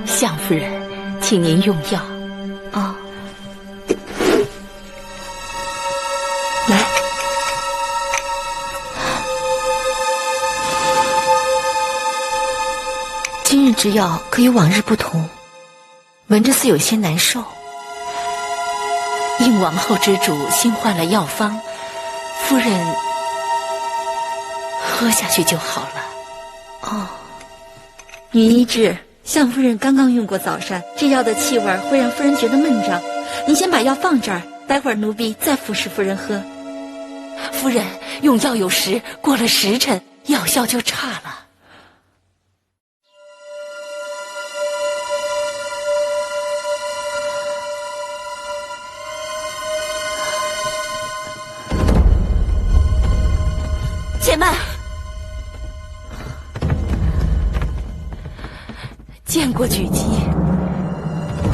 相夫人，请您用药。哦，来，今日之药可与往日不同，闻着似有些难受。应王后之主新换了药方，夫人喝下去就好了。哦，女医治，相夫人刚刚用过早膳，这药的气味会让夫人觉得闷胀。您先把药放这儿，待会儿奴婢再服侍夫人喝。夫人，用药有时过了时辰，药效就差了。且慢！见过举姬，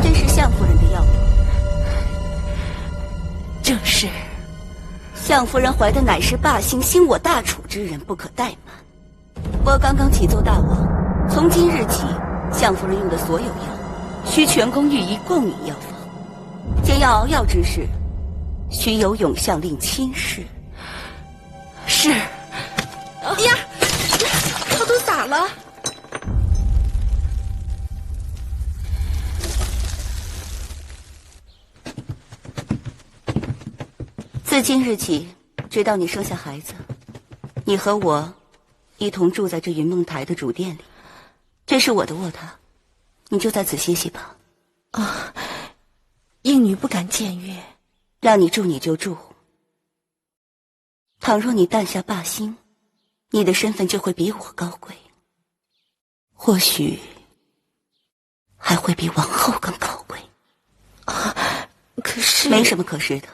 这是相夫人的药吗？正是。相夫人怀的乃是霸兴兴我大楚之人，不可怠慢。我刚刚启奏大王，从今日起，相夫人用的所有药，需全宫御医共饮药方。煎药熬药之事，须由永相令亲试。是。呀，药都洒了。自今日起，直到你生下孩子，你和我一同住在这云梦台的主殿里。这是我的卧榻，你就在此歇息吧。啊，应女不敢僭越。让你住你就住。倘若你诞下霸兴，你的身份就会比我高贵，或许还会比王后更高贵。啊，可是没什么可是的。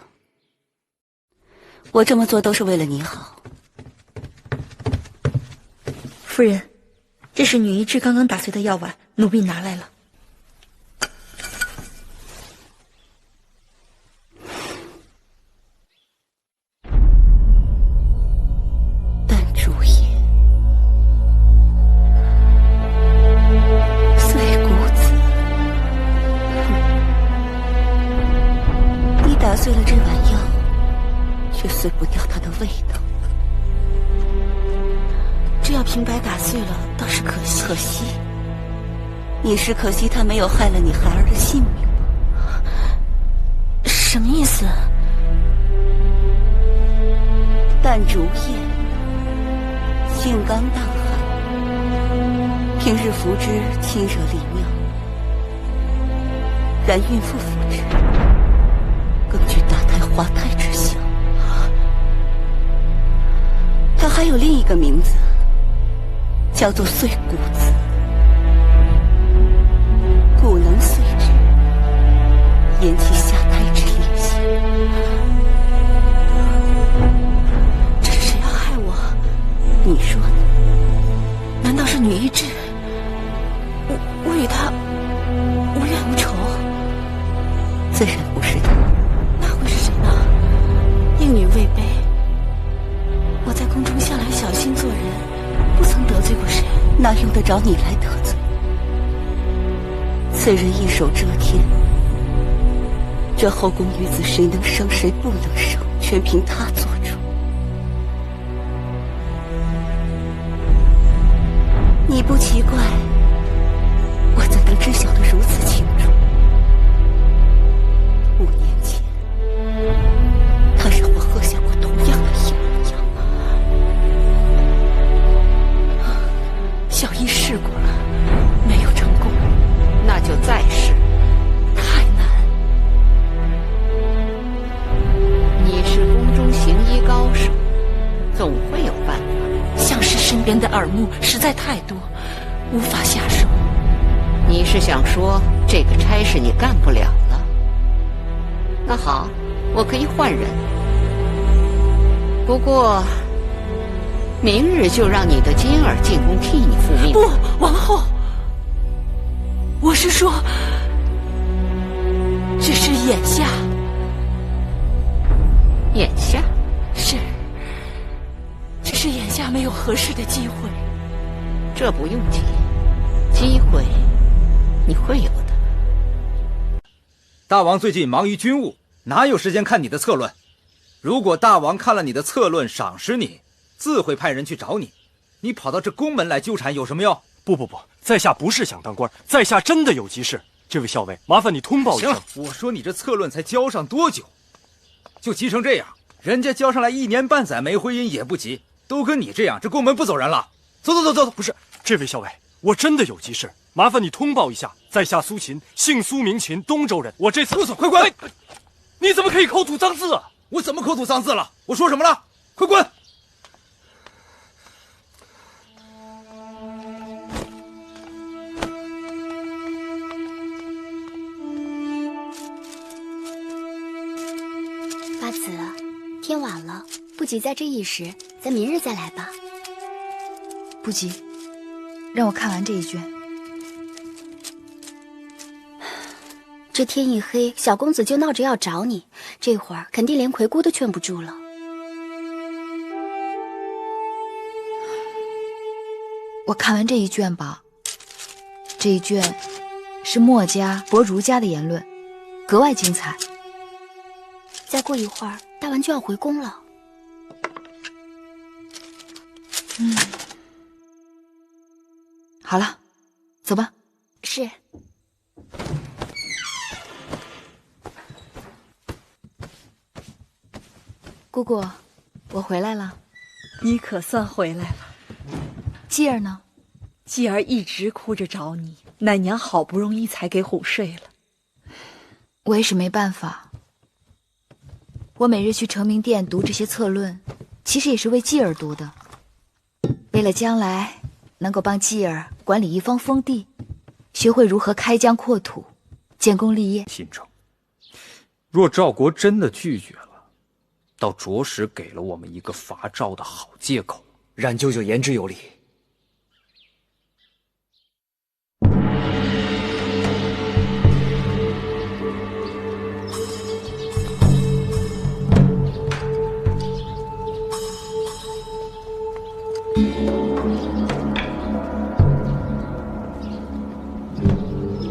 我这么做都是为了你好。夫人，这是女医治刚刚打碎的药丸，奴婢拿来了。淡竹叶，碎骨子。你打碎了这碗药，却碎不掉它的味道。这要平白打碎了，倒是可惜。可惜，你是可惜他没有害了你孩儿的性命吗？什么意思？淡竹叶，性刚荡寒，平日服之清热利尿，然孕妇服之，更具打胎化胎之效。它还有另一个名字，叫做碎骨子。骨能碎之，延其下胎之烈性。这是谁要害我？你说呢？难道是女医治？我与她无怨无仇？自然不是他。那会是谁呢？应女未卑，我在宫中向来小心做人，不曾得罪过谁。哪用得着你来得罪？此人一手遮天，这后宫女子谁能生谁不能生，全凭他做主。你不奇怪，我怎能知晓得如此清楚？5年前，他让我喝下过同样的一碗药。小医试过了，没有成功。那就再试。太难。你是宫中行医高手，总会有办法。相氏身边的耳目实在太多，无法下手。你是想说这个差事你干不了了？那好，我可以换人。不过，明日就让你的金儿进宫替你复命。不，王后，我是说，只是眼下。眼下？是，只是眼下没有合适的机会。这不用急，机会你会有的。大王最近忙于军务，哪有时间看你的策论？如果大王看了你的策论，赏识你，自会派人去找你。你跑到这宫门来纠缠有什么用？不，在下不是想当官，在下真的有急事。这位校尉，麻烦你通报一声。行，我说你这策论才交上多久，就急成这样？人家交上来1年半载没回音也不急，都跟你这样，这宫门不走人了。走，不是，这位校尉，我真的有急事，麻烦你通报一下。在下苏秦，姓苏名秦，东周人。我这次……快滚！你怎么可以口吐脏字啊？我怎么口吐脏字了？我说什么了？快滚！发子，天晚了，不急在这一时，咱明日再来吧。不急，让我看完这一卷。这天一黑，小公子就闹着要找你，这会儿肯定连魁姑都劝不住了。我看完这一卷吧。这一卷是墨家驳儒家的言论，格外精彩。再过一会儿，大王就要回宫了。好了，走吧。是。姑姑，我回来了。你可算回来了。继儿呢？继儿一直哭着找你，奶娘好不容易才给哄睡了。我也是没办法。我每日去成明殿读这些策论，其实也是为继儿读的，为了将来能够帮继儿管理一方封地，学会如何开疆扩土，建功立业。信成，若赵国真的拒绝了，倒着实给了我们一个伐赵的好借口。冉舅舅言之有理。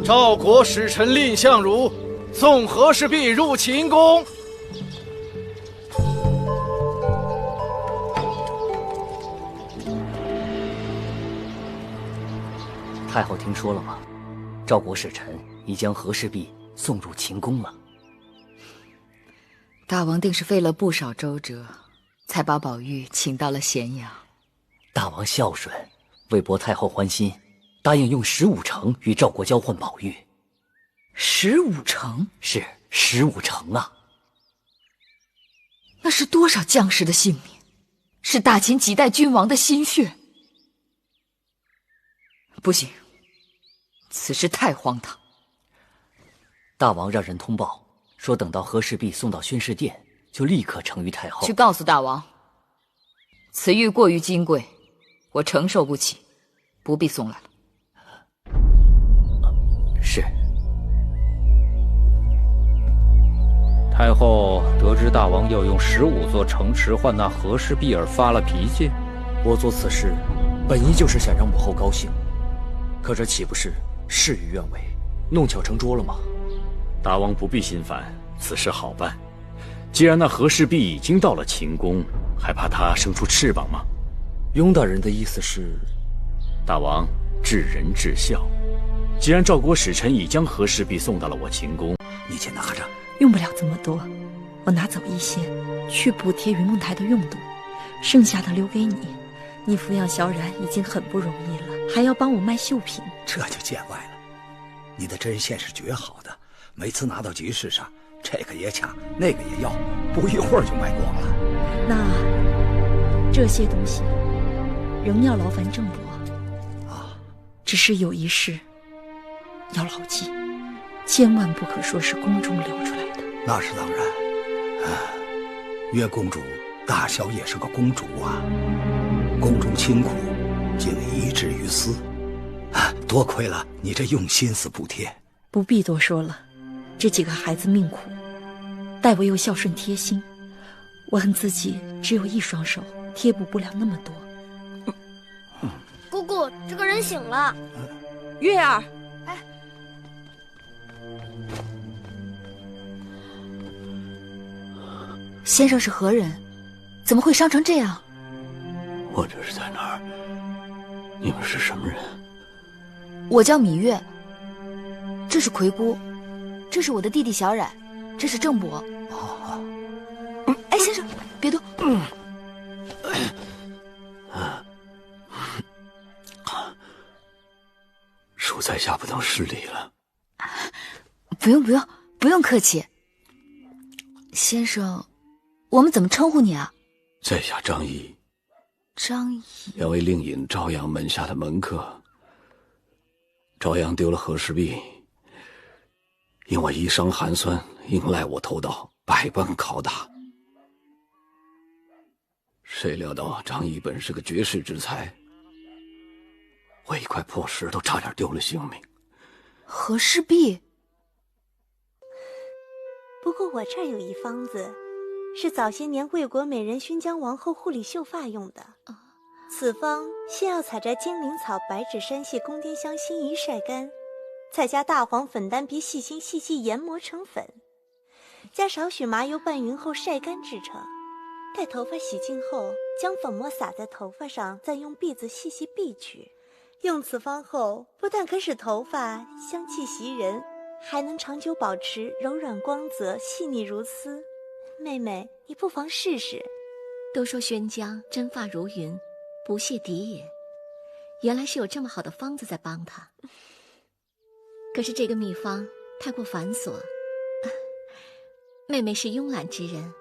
赵国使臣蔺相如送和氏璧入秦宫。太后听说了吗？赵国使臣已将和氏璧送入秦宫了。大王定是费了不少周折，才把宝玉请到了咸阳。大王孝顺，为博太后欢心，答应用15城与赵国交换宝玉。15城？是15城啊！那是多少将士的性命，是大秦几代君王的心血。不行，此事太荒唐。大王让人通报说，等到和氏璧送到宣示殿，就立刻呈于太后。去告诉大王，此玉过于金贵，我承受不起，不必送来了。是。太后得知大王要用15座城池换那和氏璧而发了脾气。我做此事，本意就是想让母后高兴，可这岂不是事与愿违，弄巧成拙了吗？大王不必心烦，此事好办。既然那和氏璧已经到了秦宫，还怕它生出翅膀吗？雍大人的意思是，大王治人治孝。既然赵国使臣已将和氏璧送到了我秦宫，你先拿着。用不了这么多，我拿走一些，去补贴云梦台的用度，剩下的留给你。你抚养小冉已经很不容易了，还要帮我卖绣品，这就见外了。你的针线是绝好的，每次拿到集市上，这个也抢，那个也要，不一会儿就卖光了。那这些东西仍要劳烦郑伯啊。只是有一事要牢记，千万不可说是宫中流出来的。那是当然，月公主大小也是个公主啊，宫中清苦，竟遗之于私，多亏了你这用心思补贴。不必多说了，这几个孩子命苦，待我又孝顺贴心，我恨自己只有一双手，贴补不了那么多。姑姑，这个人醒了。月儿，先生是何人？怎么会伤成这样？我这是在哪儿？你们是什么人？我叫芈月，这是魁姑，这是我的弟弟小冉，这是郑伯。哎，先生，别动。恕在下不当失礼了。不用不用，不用客气。先生，我们怎么称呼你啊？在下张仪。张仪。两位令尹朝阳门下的门客。朝阳丢了和氏璧，因我遗伤寒酸，应赖我偷盗，百般拷打。谁料到张仪本是个绝世之才，我一块破石头差点丢了性命。和氏璧。不过我这儿有一方子，是早些年魏国美人勋姜王后护理秀发用的。此方先要采摘金鳞草、白芷、山泻、宫殿香、辛夷晒干，再加大黄、粉丹皮、细辛、细细研磨成粉，加少许麻油拌匀后晒干制成。待头发洗净后，将粉末撒在头发上，再用篦子细细篦去。用此方后，不但可使头发香气袭人，还能长久保持柔软光泽、细腻如丝。妹妹，你不妨试试。都说宣姜真发如云，不屑敌也。原来是有这么好的方子在帮他。可是这个秘方太过繁琐，妹妹是慵懒之人，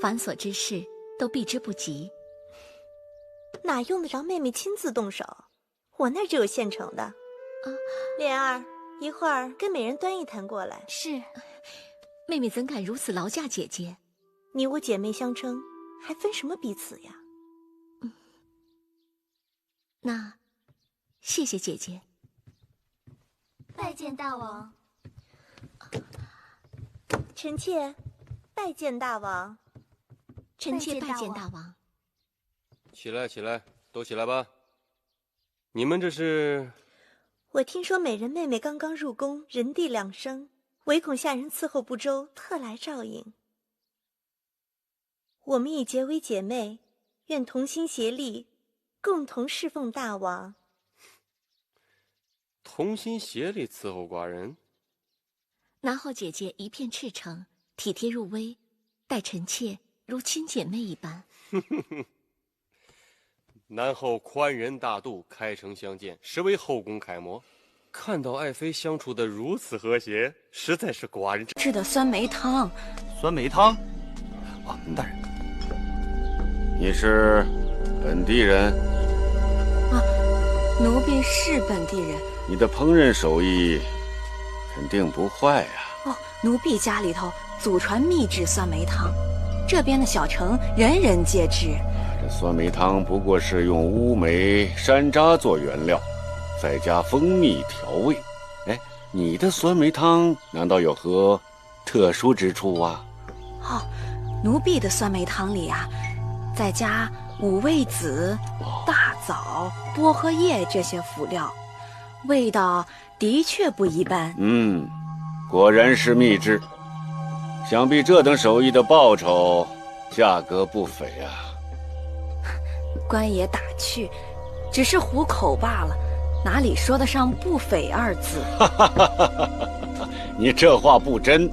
繁琐之事都避之不及。哪用得着妹妹亲自动手？我那儿就有现成的。莲儿，一会儿跟美人端一坛过来。是。妹妹怎敢如此劳驾姐姐？你我姐妹相称，还分什么彼此呀？那谢谢姐姐。拜见大王。臣妾拜见大王。臣妾拜见大王。起来，起来，都起来吧。你们这是？我听说美人妹妹刚刚入宫，人地两生，唯恐下人伺候不周，特来照应。我们已结为姐妹，愿同心协力，共同侍奉大王。同心协力伺候寡人？南后姐姐一片赤诚，体贴入微，待臣妾如亲姐妹一般。南后宽仁大度，开诚相见，实为后宫楷模。看到爱妃相处得如此和谐，实在是寡人制的酸梅汤。酸梅汤？大人，你是本地人？奴婢是本地人。你的烹饪手艺肯定不坏呀。奴婢家里头祖传秘制酸梅汤，这边的小城人人皆知。这酸梅汤不过是用乌梅、山楂做原料，再加蜂蜜调味。哎，你的酸梅汤难道有何特殊之处啊？奴婢的酸梅汤里啊，再加五味子、大枣、薄荷叶这些辅料，味道的确不一般。果然是秘制。想必这等手艺的报酬价格不菲啊。官爷打趣，只是糊口罢了，哪里说得上不菲二字？你这话不真，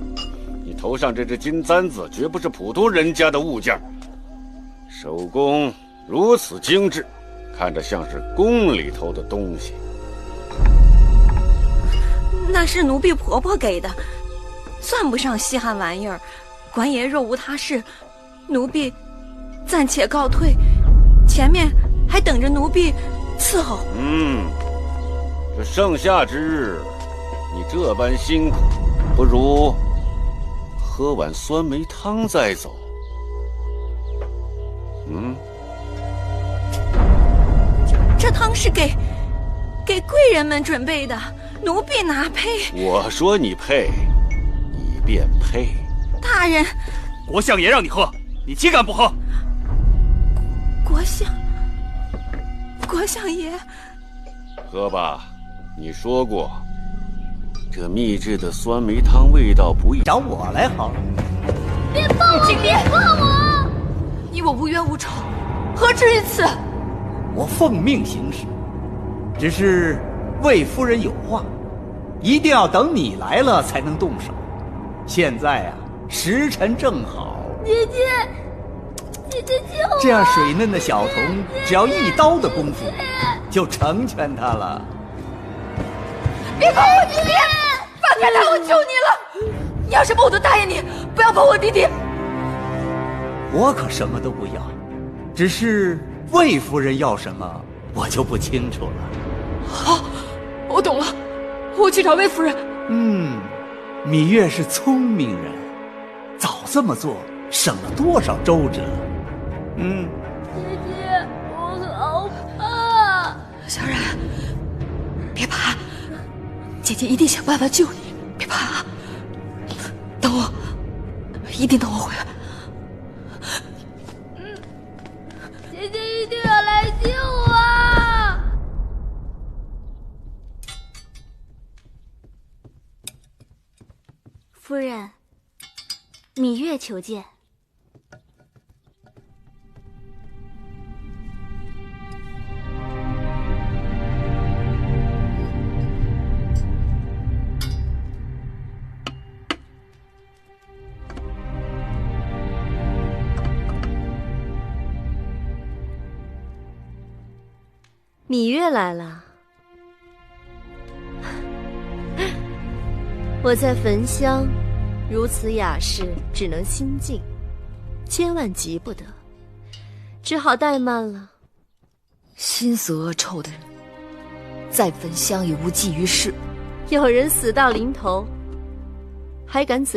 你头上这只金簪子绝不是普通人家的物件，手工如此精致，看着像是宫里头的东西。那是奴婢婆婆给的，算不上稀罕玩意儿。官爷若无他事，奴婢暂且告退，前面还等着奴婢伺候。这盛夏之日，你这般辛苦，不如喝碗酸梅汤再走。这汤是给贵人们准备的，奴婢哪配？我说你配，你便配。大人，国相爷让你喝，你岂敢不喝？国相爷，喝吧。你说过，这秘制的酸梅汤味道不一，找我来好。别放我！别放我！你我无冤无仇，何至于此？我奉命行事，只是魏夫人有话，一定要等你来了才能动手。现在啊，时辰正好。姐姐救我！这样水嫩的小童，只要一刀的功夫，就成全他了。别碰我弟弟！放开他！我求你了！你要什么我都答应你，不要碰我弟弟。我可什么都不要，只是魏夫人要什么，我就不清楚了。好，我懂了，我去找魏夫人。芈月是聪明人，早这么做，省了多少周折。姐姐，我好怕。小冉，别怕，姐姐一定想办法救你，别怕啊！等我，一定等我回来。姐姐一定要来救我！夫人，芈月求见。芈月来了。我在焚香，如此雅事只能心静，千万急不得，只好怠慢了。心思恶臭的人，再焚香也无济于事。有人死到临头，还敢嘴